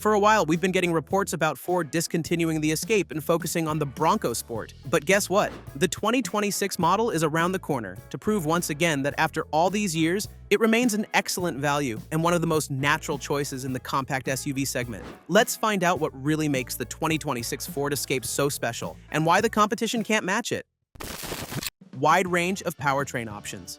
For a while, we've been getting reports about Ford discontinuing the Escape and focusing on the Bronco Sport. But guess what? The 2026 model is around the corner to prove once again that after all these years, it remains an excellent value and one of the most natural choices in the compact SUV segment. Let's find out what really makes the 2026 Ford Escape so special and why the competition can't match it. Wide range of powertrain options.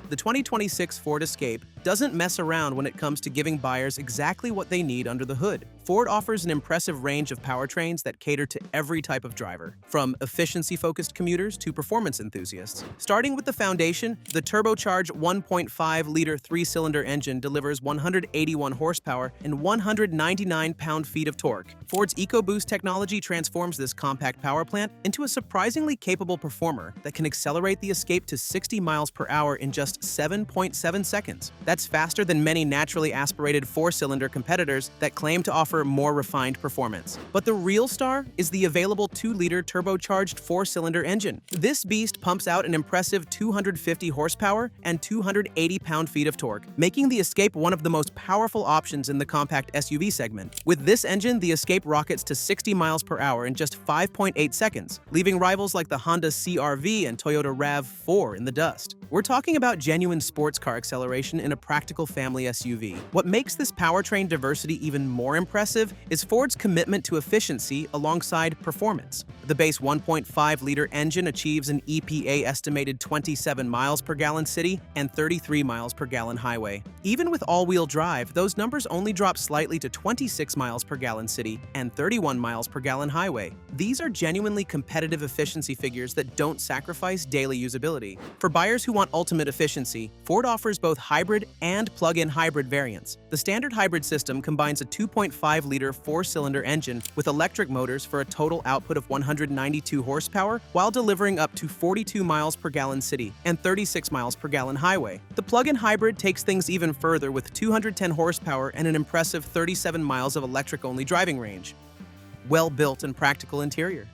The 2026 Ford Escape doesn't mess around when it comes to giving buyers exactly what they need under the hood. Ford offers an impressive range of powertrains that cater to every type of driver, from efficiency-focused commuters to performance enthusiasts. Starting with the foundation, the turbocharged 1.5-liter three-cylinder engine delivers 181 horsepower and 199 pound-feet of torque. Ford's EcoBoost technology transforms this compact power plant into a surprisingly capable performer that can accelerate the Escape to 60 miles per hour in just 7.7 seconds. That's faster than many naturally aspirated four-cylinder competitors that claim to offer more refined performance. But the real star is the available 2-liter turbocharged four-cylinder engine. This beast pumps out an impressive 250 horsepower and 280 pound-feet of torque, making the Escape one of the most powerful options in the compact SUV segment. With this engine, the Escape rockets to 60 miles per hour in just 5.8 seconds, leaving rivals like the Honda CR-V and Toyota RAV4 in the dust. We're talking about genuine sports car acceleration in a practical family SUV. What makes this powertrain diversity even more impressive is Ford's commitment to efficiency alongside performance. The base 1.5-liter engine achieves an EPA-estimated 27 miles per gallon city and 33 miles per gallon highway. Even with all-wheel drive, those numbers only drop slightly to 26 miles per gallon city and 31 miles per gallon highway. These are genuinely competitive efficiency figures that don't sacrifice daily usability. For buyers who want ultimate efficiency, Ford offers both hybrid and plug-in hybrid variants. The standard hybrid system combines a 2.5-liter four-cylinder engine with electric motors for a total output of 192 horsepower while delivering up to 42 miles per gallon city and 36 miles per gallon highway. The plug-in hybrid takes things even further with 210 horsepower and an impressive 37 miles of electric-only driving range. Well-built and practical interior.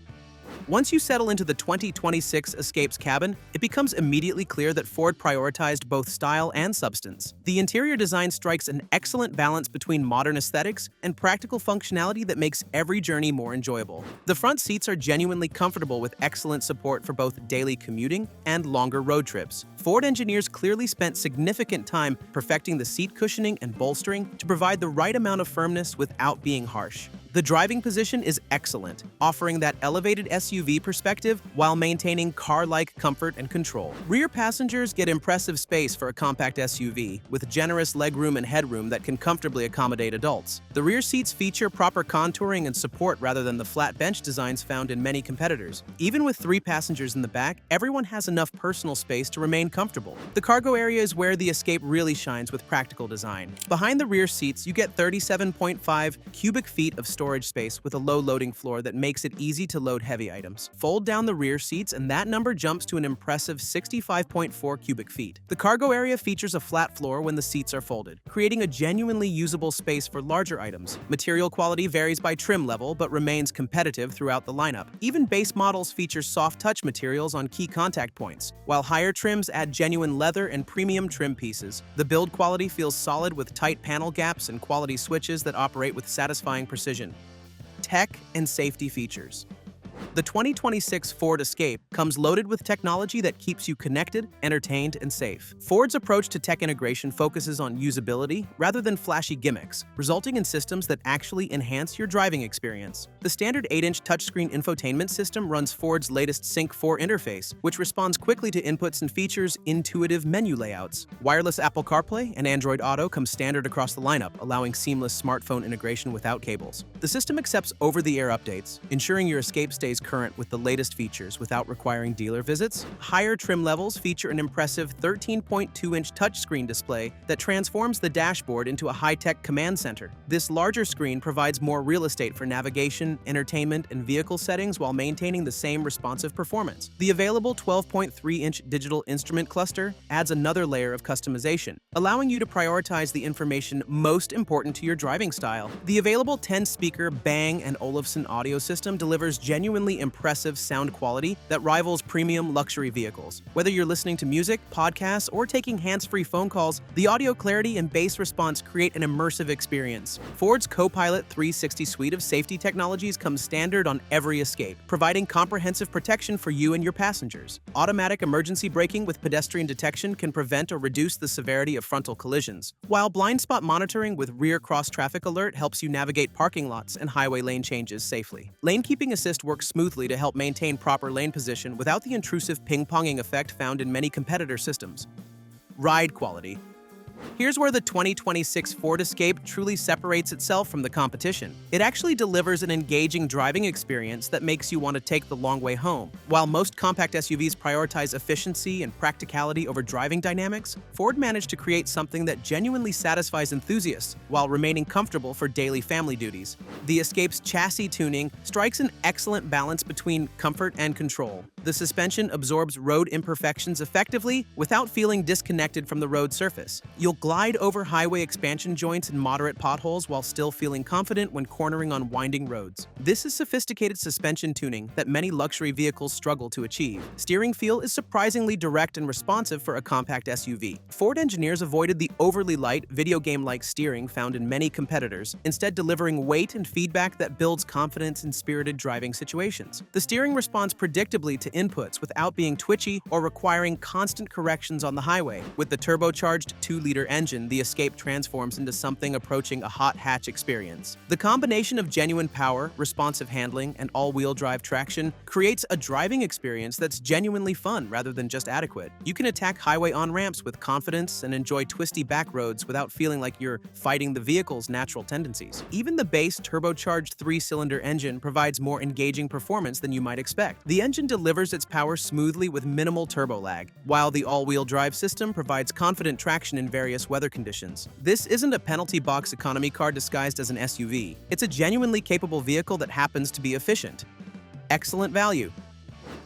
Once you settle into the 2026 Escape's cabin, it becomes immediately clear that Ford prioritized both style and substance. The interior design strikes an excellent balance between modern aesthetics and practical functionality that makes every journey more enjoyable. The front seats are genuinely comfortable with excellent support for both daily commuting and longer road trips. Ford engineers clearly spent significant time perfecting the seat cushioning and bolstering to provide the right amount of firmness without being harsh. The driving position is excellent, offering that elevated SUV perspective while maintaining car-like comfort and control. Rear passengers get impressive space for a compact SUV, with generous legroom and headroom that can comfortably accommodate adults. The rear seats feature proper contouring and support rather than the flat bench designs found in many competitors. Even with 3 passengers in the back, everyone has enough personal space to remain comfortable. The cargo area is where the Escape really shines with practical design. Behind the rear seats, you get 37.5 cubic feet of storage space with a low loading floor that makes it easy to load heavy items. Fold down the rear seats and that number jumps to an impressive 65.4 cubic feet. The cargo area features a flat floor when the seats are folded, creating a genuinely usable space for larger items. Material quality varies by trim level but remains competitive throughout the lineup. Even base models feature soft touch materials on key contact points, while higher trims add genuine leather and premium trim pieces. The build quality feels solid with tight panel gaps and quality switches that operate with satisfying precision. Tech and safety features. The 2026 Ford Escape comes loaded with technology that keeps you connected, entertained, and safe. Ford's approach to tech integration focuses on usability rather than flashy gimmicks, resulting in systems that actually enhance your driving experience. The standard 8-inch touchscreen infotainment system runs Ford's latest Sync 4 interface, which responds quickly to inputs and features intuitive menu layouts. Wireless Apple CarPlay and Android Auto come standard across the lineup, allowing seamless smartphone integration without cables. The system accepts over-the-air updates, ensuring your Escape stays current with the latest features without requiring dealer visits. Higher trim levels feature an impressive 13.2-inch touchscreen display that transforms the dashboard into a high-tech command center. This larger screen provides more real estate for navigation, entertainment, and vehicle settings while maintaining the same responsive performance. The available 12.3-inch digital instrument cluster adds another layer of customization, allowing you to prioritize the information most important to your driving style. The available 10-speaker Bang & Olufsen audio system delivers genuinely genuinely impressive sound quality that rivals premium luxury vehicles. Whether you're listening to music, podcasts, or taking hands-free phone calls, the audio clarity and bass response create an immersive experience. Ford's Copilot 360 suite of safety technologies comes standard on every Escape, providing comprehensive protection for you and your passengers. Automatic emergency braking with pedestrian detection can prevent or reduce the severity of frontal collisions, while blind spot monitoring with rear cross-traffic alert helps you navigate parking lots and highway lane changes safely. Lane keeping assist works smoothly to help maintain proper lane position without the intrusive ping-ponging effect found in many competitor systems. Ride quality. Here's where the 2026 Ford Escape truly separates itself from the competition. It actually delivers an engaging driving experience that makes you want to take the long way home. While most compact SUVs prioritize efficiency and practicality over driving dynamics, Ford managed to create something that genuinely satisfies enthusiasts while remaining comfortable for daily family duties. The Escape's chassis tuning strikes an excellent balance between comfort and control. The suspension absorbs road imperfections effectively without feeling disconnected from the road surface. You'll glide over highway expansion joints and moderate potholes while still feeling confident when cornering on winding roads. This is sophisticated suspension tuning that many luxury vehicles struggle to achieve. Steering feel is surprisingly direct and responsive for a compact SUV. Ford engineers avoided the overly light, video game-like steering found in many competitors, instead delivering weight and feedback that builds confidence in spirited driving situations. The steering responds predictably to inputs without being twitchy or requiring constant corrections on the highway. With the turbocharged 2-liter engine, the Escape transforms into something approaching a hot hatch experience. The combination of genuine power, responsive handling, and all-wheel drive traction creates a driving experience that's genuinely fun rather than just adequate. You can attack highway on-ramps with confidence and enjoy twisty back roads without feeling like you're fighting the vehicle's natural tendencies. Even the base turbocharged 3-cylinder engine provides more engaging performance than you might expect. The engine delivers its power smoothly with minimal turbo lag, while the all-wheel drive system provides confident traction in various weather conditions. This isn't a penalty box economy car disguised as an SUV. It's a genuinely capable vehicle that happens to be efficient. Excellent value.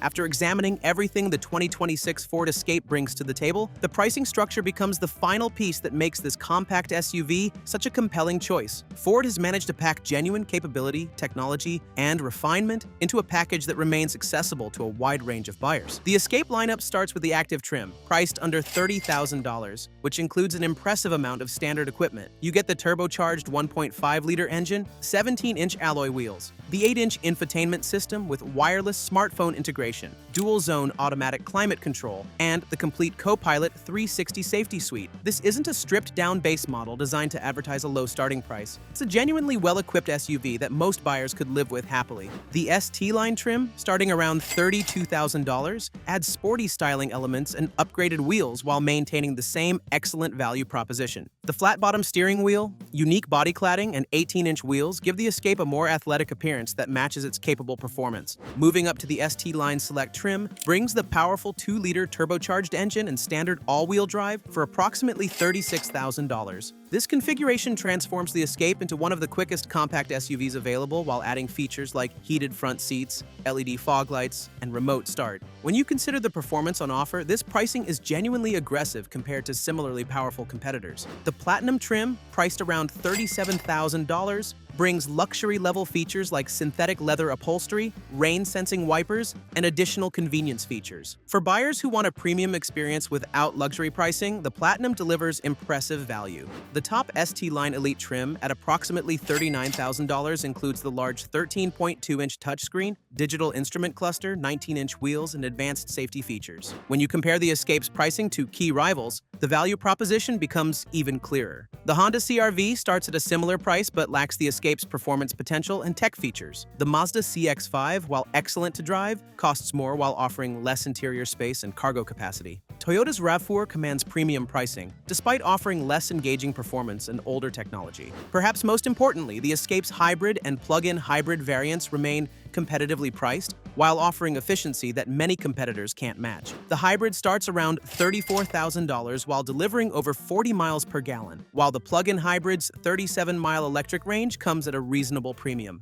After examining everything the 2026 Ford Escape brings to the table, the pricing structure becomes the final piece that makes this compact SUV such a compelling choice. Ford has managed to pack genuine capability, technology, and refinement into a package that remains accessible to a wide range of buyers. The Escape lineup starts with the active trim, priced under $30,000, which includes an impressive amount of standard equipment. You get the turbocharged 1.5-liter engine, 17-inch alloy wheels, the 8-inch infotainment system with wireless smartphone integration, dual-zone automatic climate control, and the complete Copilot 360 safety suite. This isn't a stripped-down base model designed to advertise a low starting price. It's a genuinely well-equipped SUV that most buyers could live with happily. The ST-line trim, starting around $32,000, adds sporty styling elements and upgraded wheels while maintaining the same excellent value proposition. The flat-bottom steering wheel, unique body cladding, and 18-inch wheels give the Escape a more athletic appearance that matches its capable performance. Moving up to the ST-line Select trim brings the powerful 2-liter turbocharged engine and standard all-wheel drive for approximately $36,000. This configuration transforms the Escape into one of the quickest compact SUVs available while adding features like heated front seats, LED fog lights, and remote start. When you consider the performance on offer, this pricing is genuinely aggressive compared to similarly powerful competitors. The Platinum trim, priced around $37,000, brings luxury-level features like synthetic leather upholstery, rain-sensing wipers, and additional convenience features. For buyers who want a premium experience without luxury pricing, the Platinum delivers impressive value. The top ST-line Elite trim at approximately $39,000 includes the large 13.2-inch touchscreen, digital instrument cluster, 19-inch wheels, and advanced safety features. When you compare the Escape's pricing to key rivals, the value proposition becomes even clearer. The Honda CR-V starts at a similar price but lacks the Escape's performance potential and tech features. The Mazda CX-5, while excellent to drive, costs more while offering less interior space and cargo capacity. Toyota's RAV4 commands premium pricing, despite offering less engaging performance and older technology. Perhaps most importantly, the Escape's hybrid and plug-in hybrid variants remain competitively priced, while offering efficiency that many competitors can't match. The hybrid starts around $34,000 while delivering over 40 miles per gallon, while the plug-in hybrid's 37-mile electric range comes at a reasonable premium.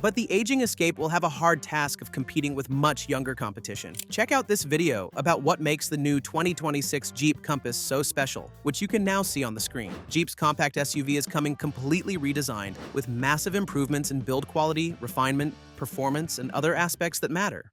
But the aging Escape will have a hard task of competing with much younger competition. Check out this video about what makes the new 2026 Jeep Compass so special, which you can now see on the screen. Jeep's compact SUV is coming completely redesigned, with massive improvements in build quality, refinement, performance, and other aspects that matter.